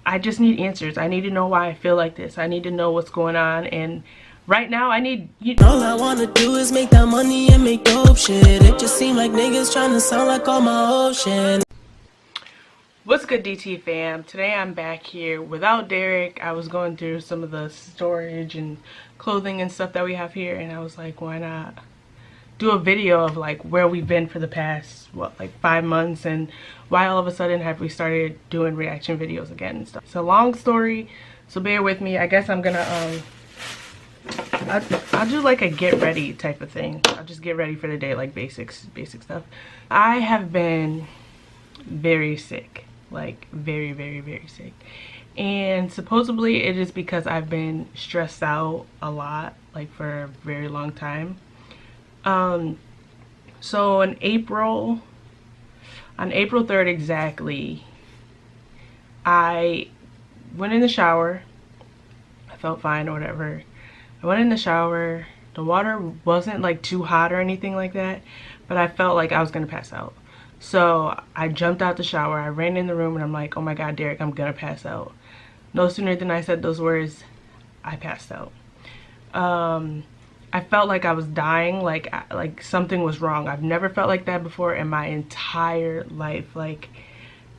I just need answers. I need to know why I feel like this. I need to know what's going on, and right now I need you. All I wanna do is make that money and make dope shit. It just seem like niggas trying to sound like all my old shit. What's good, DT fam? Today I'm back here without Derek. I was going through some of the storage and clothing and stuff that we have here, and I was like, why not do a video of like where we've been for the past, what, like 5 months, and why all of a sudden have we started doing reaction videos again and stuff. It's a long story, so bear with me. I guess I'm gonna I'll do like a get ready type of thing. I'll just get ready for the day, like basic stuff. I have been very sick, like very sick, and supposedly it is because I've been stressed out a lot, like for a very long time. So on April 3rd exactly, I went in the shower. I felt fine or whatever. I went in the shower. The water wasn't like too hot or anything like that, but I felt like I was gonna pass out. So I jumped out the shower. I ran in the room and I'm like, oh my God, Derek, I'm gonna pass out. No sooner than I said those words, I passed out. I felt like I was dying, like something was wrong. I've never felt like that before in my entire life. Like,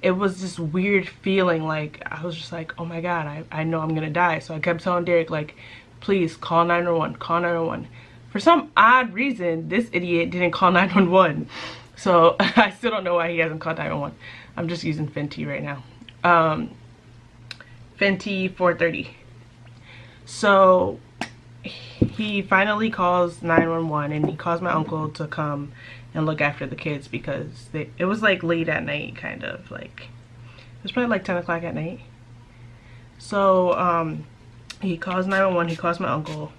it was this weird feeling, like I was just like, oh my God, I know I'm gonna die. So I kept telling Derek, like, please call 911, call 911. For some odd reason, this idiot didn't call 911. So I still don't know why he hasn't called 911. I'm just using Fenty right now. Fenty 430. So he finally calls 911 and he calls my uncle to come and look after the kids because it was like late at night, kind of like, it was probably like 10 o'clock at night. So he calls 911, he calls my uncle.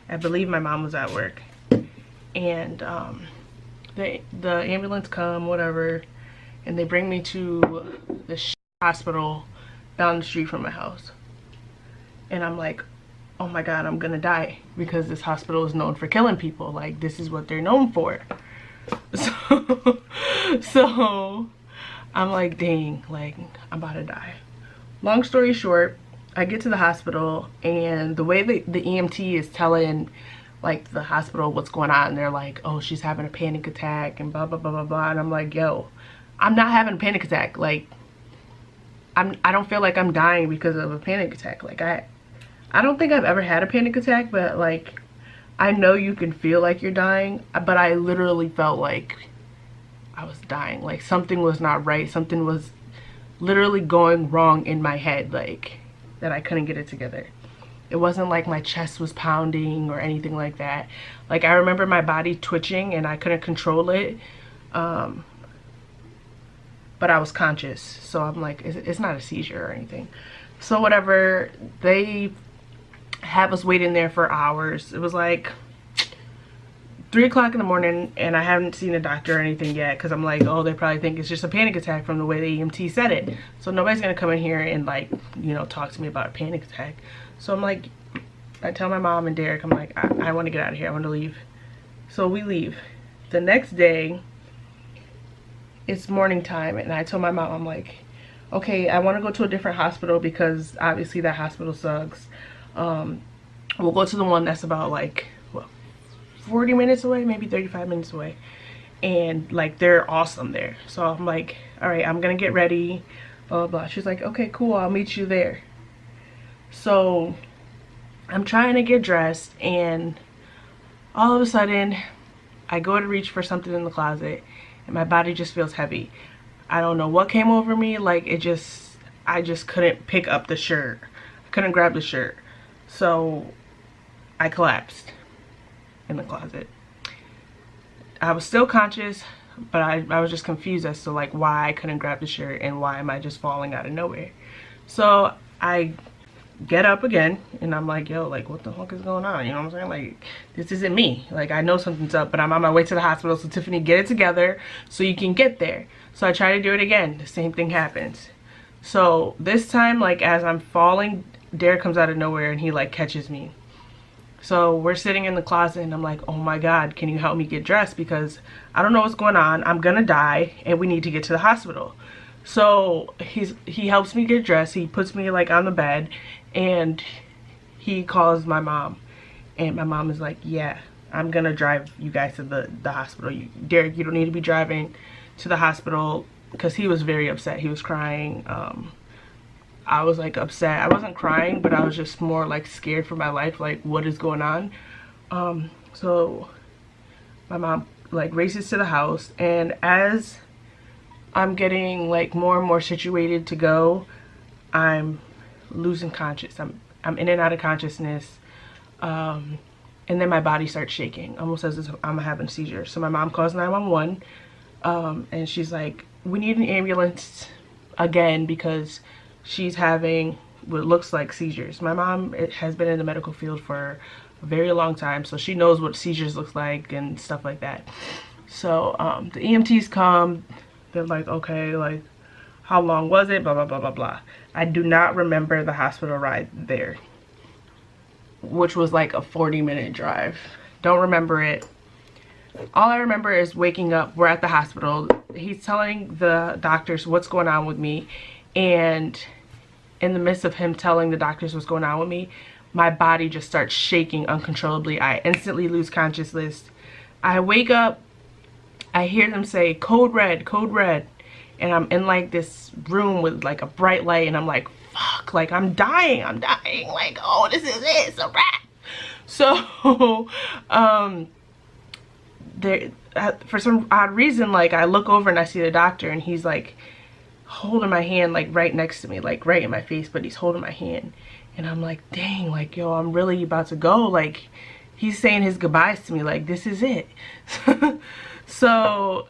I believe my mom was at work, and the ambulance come, whatever, and they bring me to the hospital down the street from my house. And I'm like, oh my God, I'm gonna die, because this hospital is known for killing people. Like, this is what they're known for. So I'm like, dang, like I'm about to die. Long story short, I get to the hospital, and the way the EMT is telling like the hospital what's going on, they're like, oh, she's having a panic attack and blah blah blah blah blah, and I'm like, yo, I'm not having a panic attack. Like, I don't feel like I'm dying because of a panic attack. Like, I don't think I've ever had a panic attack, but like, I know you can feel like you're dying, but I literally felt like I was dying. Like, something was not right. Something was literally going wrong in my head, like, that I couldn't get it together. It wasn't like my chest was pounding or anything like that. Like, I remember my body twitching and I couldn't control it, but I was conscious. So I'm like, it's not a seizure or anything. So whatever, they have us waiting there for hours. It was like 3 o'clock in the morning, and I haven't seen a doctor or anything yet, because I'm like, oh, they probably think it's just a panic attack from the way the EMT said it. So nobody's gonna come in here and, like, you know, talk to me about a panic attack. So I'm like, I tell my mom and Derek, I'm like, I want to get out of here, I want to leave. So we leave. The next day, it's morning time, and I told my mom, I'm like, okay, I want to go to a different hospital because obviously that hospital sucks. We'll go to the one that's about like, what, 40 minutes away, maybe 35 minutes away, and like, they're awesome there. So I'm like, all right, I'm gonna get ready, blah blah blah. She's like, okay, cool, I'll meet you there. So I'm trying to get dressed, and all of a sudden I go to reach for something in the closet and my body just feels heavy. I don't know what came over me, like, I just couldn't pick up the shirt. I couldn't grab the shirt. So I collapsed in the closet. I was still conscious, but I was just confused as to like why I couldn't grab the shirt and why am I just falling out of nowhere. So I get up again and I'm like, yo, like, what the fuck is going on? You know what I'm saying? Like, this isn't me. Like, I know something's up, but I'm on my way to the hospital. So Tiffany, get it together so you can get there. So I try to do it again. The same thing happens. So this time, like, as I'm falling, Derek comes out of nowhere and he like catches me. So we're sitting in the closet and I'm like, oh my God, can you help me get dressed? Because I don't know what's going on. I'm gonna die and we need to get to the hospital. So he helps me get dressed. He puts me like on the bed, and he calls my mom, and my mom is like, yeah, I'm gonna drive you guys to the hospital. Derek, you don't need to be driving to the hospital, because he was very upset. He was crying. I was like upset. I wasn't crying, but I was just more like scared for my life, like what is going on. So my mom like races to the house, and as I'm getting like more and more situated to go, I'm losing conscious. I'm in and out of consciousness, and then my body starts shaking, almost as if I'm having a seizure. So my mom calls 911, and she's like, we need an ambulance again, because she's having what looks like seizures. My mom has been in the medical field for a very long time, so she knows what seizures look like and stuff like that. So the EMTs come. They're like, okay, like, how long was it? Blah, blah, blah, blah, blah. I do not remember the hospital ride there, which was like a 40-minute drive. Don't remember it. All I remember is waking up. We're at the hospital. He's telling the doctors what's going on with me, and in the midst of him telling the doctors what's going on with me, my body just starts shaking uncontrollably. I instantly lose consciousness. I wake up, I hear them say code red, and I'm in like this room with like a bright light, and I'm like, fuck, like I'm dying, like, oh, this is it, it's a wrap. So there, for some odd reason, like I look over and I see the doctor, and he's like holding my hand like right next to me, like right in my face, but he's holding my hand, and I'm like, dang, like, yo, I'm really about to go. Like, he's saying his goodbyes to me, like this is it. So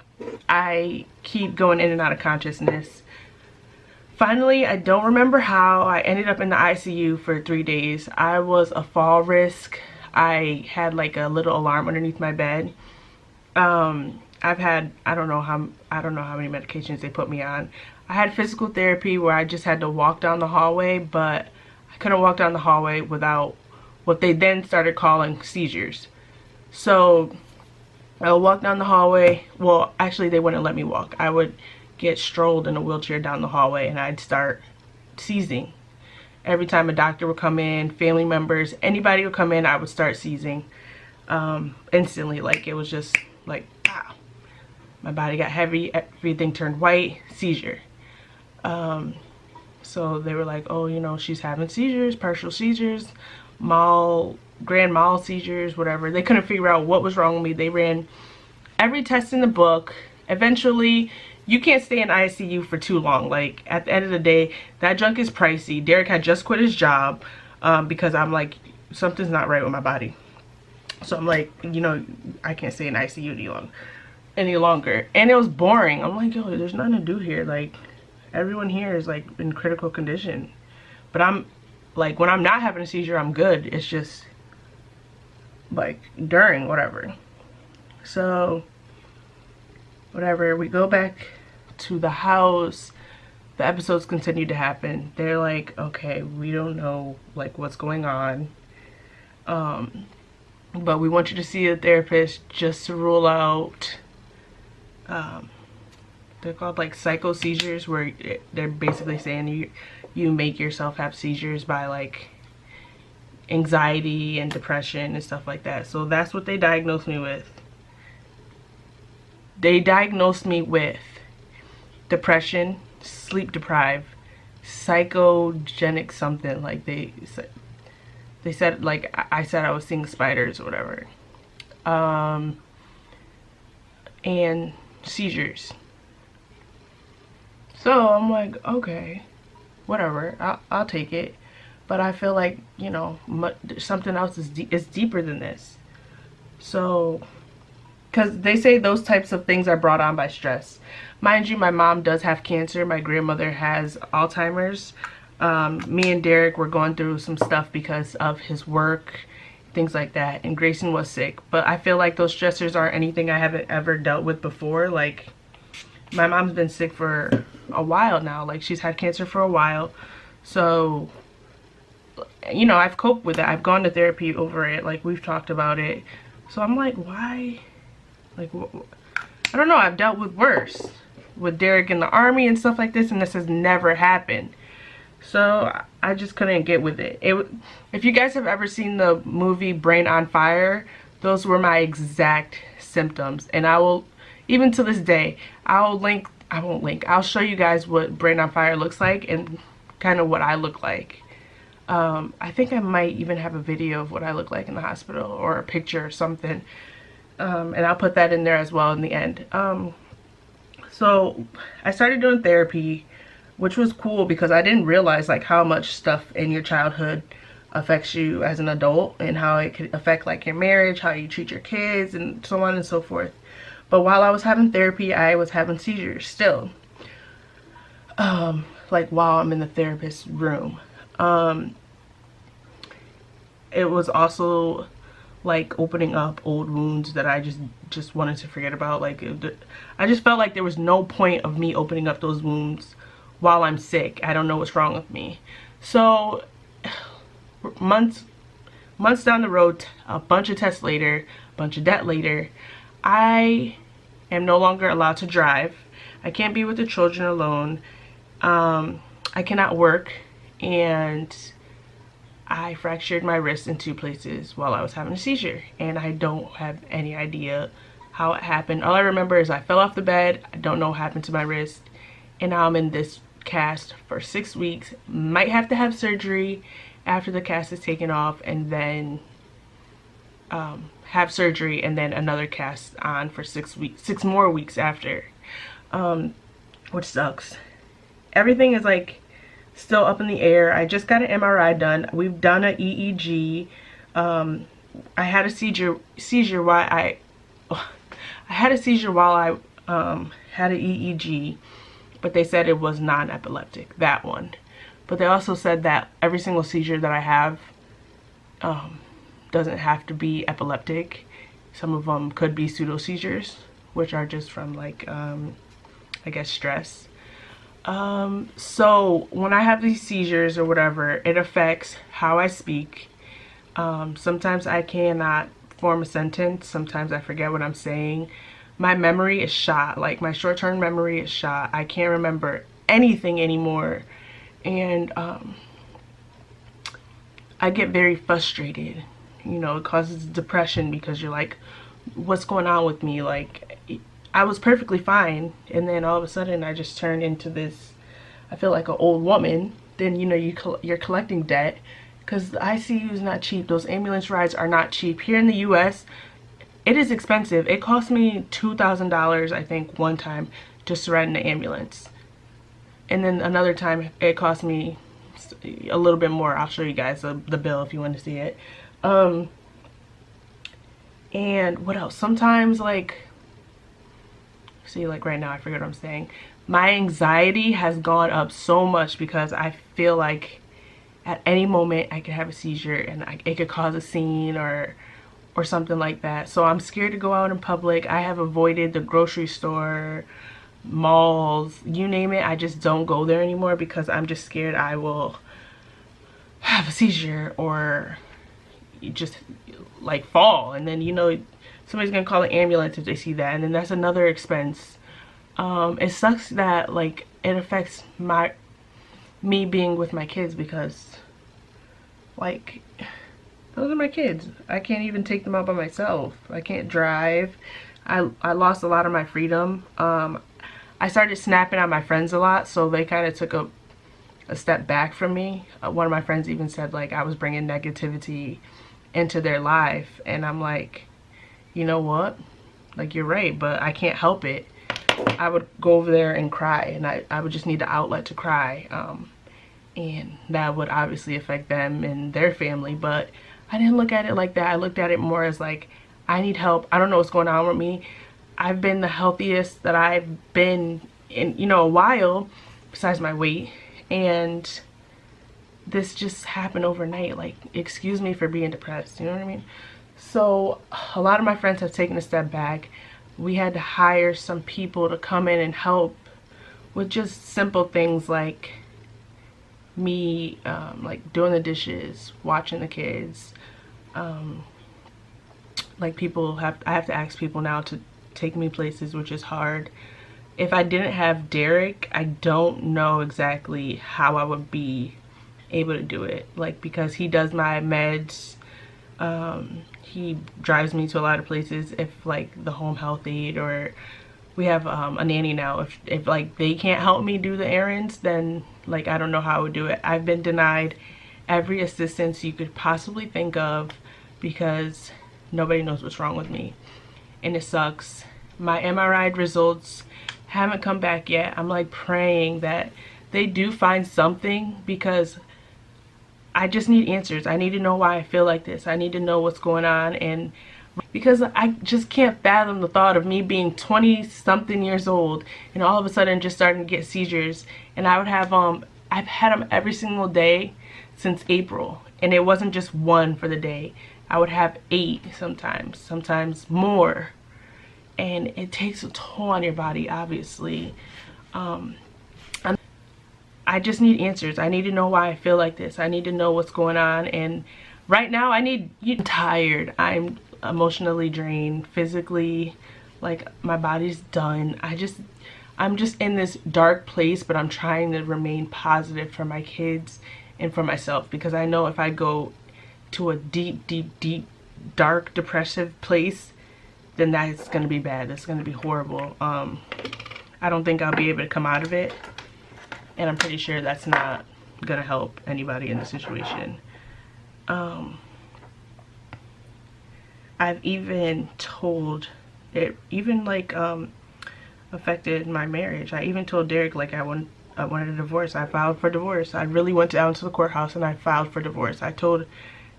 I keep going in and out of consciousness. Finally, I don't remember how I ended up in the ICU for 3 days. I was a fall risk. I had like a little alarm underneath my bed. I've had, I don't know how many medications they put me on. I had physical therapy where I just had to walk down the hallway, but I couldn't walk down the hallway without what they then started calling seizures. So I would walk down the hallway. Well, actually they wouldn't let me walk. I would get strolled in a wheelchair down the hallway, and I'd start seizing. Every time a doctor would come in, family members, anybody would come in, I would start seizing instantly. Like, it was just like, wow. My body got heavy, everything turned white, seizure. So they were like, oh, you know, she's having seizures, partial seizures, grand mal seizures, whatever. They couldn't figure out what was wrong with me. They ran every test in the book. Eventually, you can't stay in ICU for too long. Like, at the end of the day, that junk is pricey. Derek had just quit his job because I'm like, something's not right with my body. So I'm like, you know, I can't stay in ICU any longer. And it was boring. I'm like, yo, there's nothing to do here. Like, everyone here is like in critical condition. But I'm like, when I'm not having a seizure, I'm good. It's just like during whatever. So whatever, we go back to the house. The episodes continue to happen. They're like, okay, we don't know like what's going on, but we want you to see a therapist just to rule out they're called like psycho seizures, where they're basically saying you make yourself have seizures by like anxiety and depression and stuff like that. So that's what they diagnosed me with. They diagnosed me with depression, sleep deprived, psychogenic something. Like they said like I said I was seeing spiders or whatever, and seizures. So I'm like, okay, whatever, I'll take it. But I feel like, you know, something else is deeper than this. So, because they say those types of things are brought on by stress. Mind you, my mom does have cancer. My grandmother has Alzheimer's. Me and Derek were going through some stuff because of his work, things like that. And Grayson was sick. But I feel like those stressors aren't anything I haven't ever dealt with before. Like, my mom's been sick for a while now. Like, she's had cancer for a while. So, you know, I've coped with it. I've gone to therapy over it. Like, we've talked about it. So I'm like, why? Like, I don't know. I've dealt with worse. with Derek in the army and stuff like this, and this has never happened. So I just couldn't get with it. If you guys have ever seen the movie Brain on Fire, those were my exact symptoms. And I will, even to this day, I'll show you guys what Brain on Fire looks like and kind of what I look like. I think I might even have a video of what I look like in the hospital, or a picture or something. And I'll put that in there as well in the end. So I started doing therapy, which was cool because I didn't realize like how much stuff in your childhood affects you as an adult, and how it could affect like your marriage, how you treat your kids, and so on and so forth. But while I was having therapy, I was having seizures still. Like while I'm in the therapist's room. It was also like opening up old wounds that I just wanted to forget about. Like I just felt like there was no point of me opening up those wounds while I'm sick. I don't know what's wrong with me. So months down the road, a bunch of tests later, a bunch of debt later, I am no longer allowed to drive. I can't be with the children alone. I cannot work, and I fractured my wrist in 2 places while I was having a seizure, and I don't have any idea how it happened. All I remember is I fell off the bed. I don't know what happened to my wrist, and now I'm in this cast for 6 weeks. Might have to have surgery after the cast is taken off, and then have surgery and then another cast on for 6 more weeks after, which sucks. Everything is like still up in the air. I just got an MRI done. We've done an EEG. I had a seizure while I had an EEG, but they said it was non-epileptic, that one. But they also said that every single seizure that I have doesn't have to be epileptic. Some of them could be pseudo seizures, which are just from like I guess stress. So when I have these seizures or whatever, it affects how I speak. Sometimes I cannot form a sentence. Sometimes I forget what I'm saying. My memory is shot. Like my short-term memory is shot. I can't remember anything anymore. And I get very frustrated. You know, it causes depression because you're like, what's going on with me? Like, I was perfectly fine, and then all of a sudden I just turned into this, I feel like an old woman. Then, you know, you're collecting debt, because the ICU is not cheap. Those ambulance rides are not cheap. Here in the US, it is expensive. It cost me $2,000, I think, one time just to ride in the ambulance. And then another time it cost me a little bit more. I'll show you guys the bill if you want to see it. And what else? Sometimes, like, see, like right now I forget what I'm saying. My anxiety has gone up so much because I feel like at any moment I could have a seizure, and it could cause a scene or something like that. So I'm scared to go out in public. I have avoided the grocery store, malls, you name it. I just don't go there anymore because I'm just scared I will have a seizure or just like fall, and then, you know, somebody's gonna call an ambulance if they see that, and then that's another expense. It sucks that like it affects me being with my kids, because like those are my kids. I can't even take them out by myself. I can't drive. I lost a lot of my freedom. I started snapping at my friends a lot, so they kind of took a step back from me. One of my friends even said like I was bringing negativity into their life, and I'm like, you know what, like, you're right, but I can't help it. I would go over there and cry, and I would just need the outlet to cry, and that would obviously affect them and their family. But I didn't look at it like that. I looked at it more as like, I need help. I don't know what's going on with me. I've been the healthiest that I've been in, you know, a while, besides my weight, and this just happened overnight. Like, excuse me for being depressed, you know what I mean? So a lot of my friends have taken a step back. We had to hire some people to come in and help with just simple things like me, like doing the dishes, watching the kids. Like I have to ask people now to take me places, which is hard. if I didn't have Derek, I don't know exactly how I would be able to do it. Like, because he does my meds, he drives me to a lot of places. If like the home health aide, or we have a nanny now, if like they can't help me do the errands, then like I don't know how I would do it. I've been denied every assistance you could possibly think of because nobody knows what's wrong with me, and it sucks. My MRI results haven't come back yet. I'm like praying that they do find something, because I just need answers. I need to know why I feel like this. I need to know what's going on, and because I just can't fathom the thought of me being 20 something years old and all of a sudden just starting to get seizures. And I would have I've had them every single day since April, and it wasn't just one for the day. I would have 8 sometimes more, and it takes a toll on your body, obviously. I just need answers. I need to know why I feel like this. I need to know what's going on, and right now I'm tired. I'm emotionally drained, physically, like my body's done. I'm just in this dark place, but I'm trying to remain positive for my kids and for myself, because I know if I go to a deep dark depressive place, then that's gonna be bad. That's gonna be horrible. I don't think I'll be able to come out of it, and I'm pretty sure that's not gonna help anybody in the situation. I've even told it, even like affected my marriage. I even told Derek like I wanted a divorce. I filed for divorce. I really went down to the courthouse and I filed for divorce. I told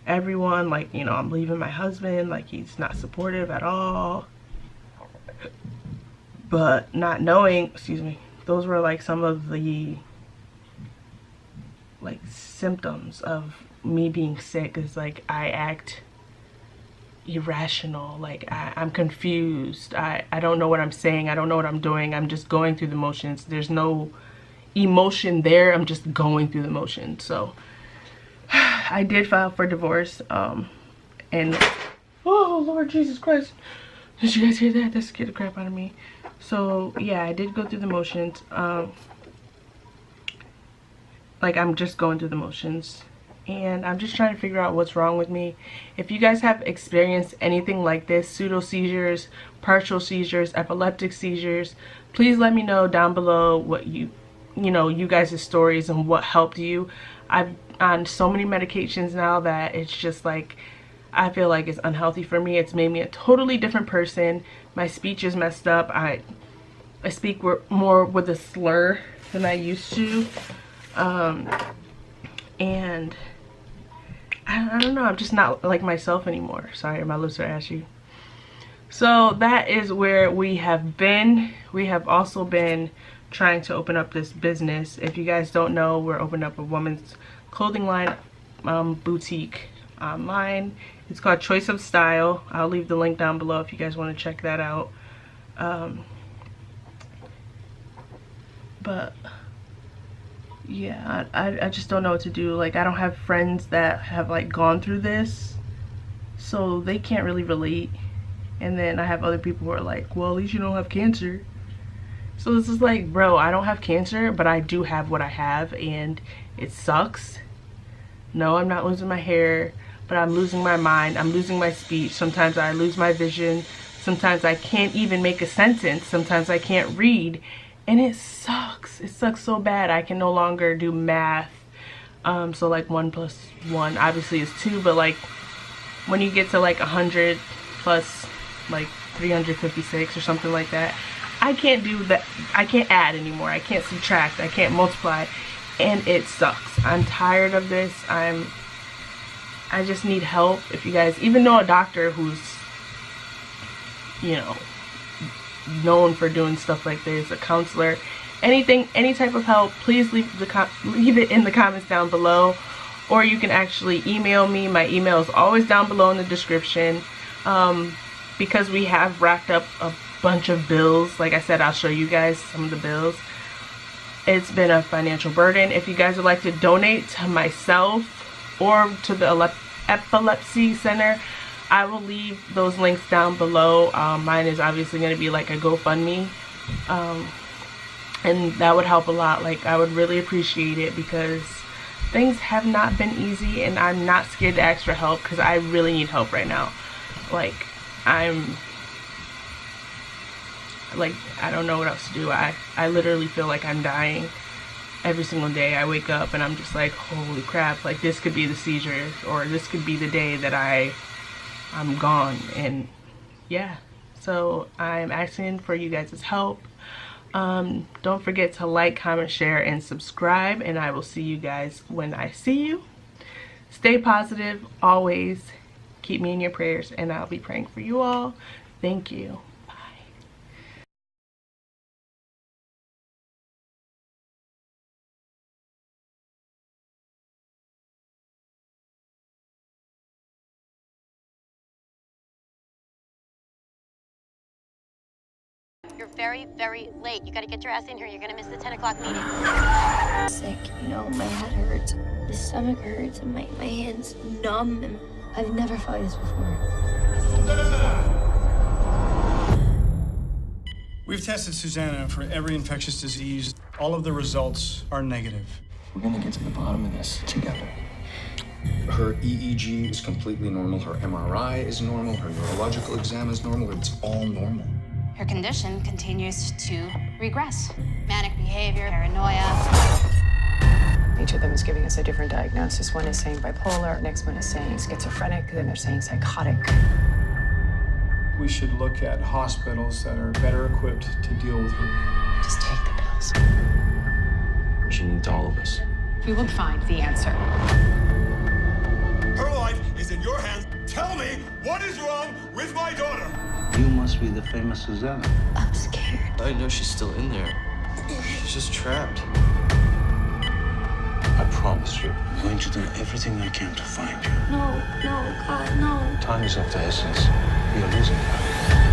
everyone, like, you know, I'm leaving my husband, like he's not supportive at all. But not knowing, excuse me, those were like some of the like symptoms of me being sick. Is like I act irrational, like I'm confused. I don't know what I'm saying. I don't know what I'm doing. I'm just going through the motions. There's no emotion there. I'm just going through the motions. So I did file for divorce, and oh Lord Jesus Christ, did you guys hear that? That scared the crap out of me. So yeah, I did go through the motions. Like I'm just going through the motions, and I'm just trying to figure out what's wrong with me. If you guys have experienced anything like this, pseudo seizures, partial seizures, epileptic seizures, please let me know down below what you guys' stories and what helped you. I'm on so many medications now that it's just like, I feel like it's unhealthy for me. It's made me a totally different person. My speech is messed up. I speak more with a slur than I used to. And I don't know, I'm just not like myself anymore. Sorry, my lips are ashy. So that is where we have been. We have also been trying to open up this business. If you guys don't know, we're opening up a woman's clothing line, boutique online. It's called Choice of Style. I'll leave the link down below if you guys want to check that out. But yeah, I just don't know what to do. Like, I don't have friends that have like gone through this, so they can't really relate. And then I have other people who are like, well, at least you don't have cancer. So this is like, bro, I don't have cancer, but I do have what I have, and it sucks. No, I'm not losing my hair, but I'm losing my mind. I'm losing my speech. Sometimes I lose my vision. Sometimes I can't even make a sentence. Sometimes I can't read. And it sucks. It sucks so bad. I can no longer do math. So like 1 + 1 obviously is 2, but like when you get to like 100 plus like 356 or something like that, I can't do that. I can't add anymore. I can't subtract. I can't multiply. And it sucks. I'm tired of this. I just need help. If you guys even know a doctor who's, you know, known for doing stuff like this, a counselor, anything, any type of help, please leave it in the comments down below, or you can actually email me. My email is always down below in the description. Because we have racked up a bunch of bills. Like I said, I'll show you guys some of the bills. It's been a financial burden. If you guys would like to donate to myself or to the epilepsy center, I will leave those links down below. Mine is obviously going to be like a GoFundMe. and that would help a lot. Like, I would really appreciate it, because things have not been easy, and I'm not scared to ask for help because I really need help right now. Like, I don't know what else to do. I literally feel like I'm dying every single day. I wake up and I'm just like, holy crap, like this could be the seizure, or this could be the day that I'm gone. And yeah, so I'm asking for you guys' help. Don't forget to like, comment, share, and subscribe, and I will see you guys when I see you. Stay positive always. Keep me in your prayers, and I'll be praying for you all. Thank you. You're very, very late. You gotta get your ass in here. You're gonna miss the 10 o'clock meeting. Sick, you know, my head hurts, the stomach hurts, and my hands numb, and I've never felt this before. We've tested Susanna for every infectious disease. All of the results are negative. We're gonna get to the bottom of this together. Her EEG is completely normal. Her MRI is normal. Her neurological exam is normal. It's all normal. Her condition continues to regress. Manic behavior, paranoia. Each of them is giving us a different diagnosis. One is saying bipolar, next one is saying schizophrenic, then they're saying psychotic. We should look at hospitals that are better equipped to deal with her. Just take the pills. She needs all of us. We will find the answer. Her life is in your hands. Tell me what is wrong with my daughter. You must be the famous Susanna. I'm scared. I know she's still in there. She's just trapped. I promise you, I'm going to do everything I can to find you. No, God, no. Time is of the essence. We are losing time.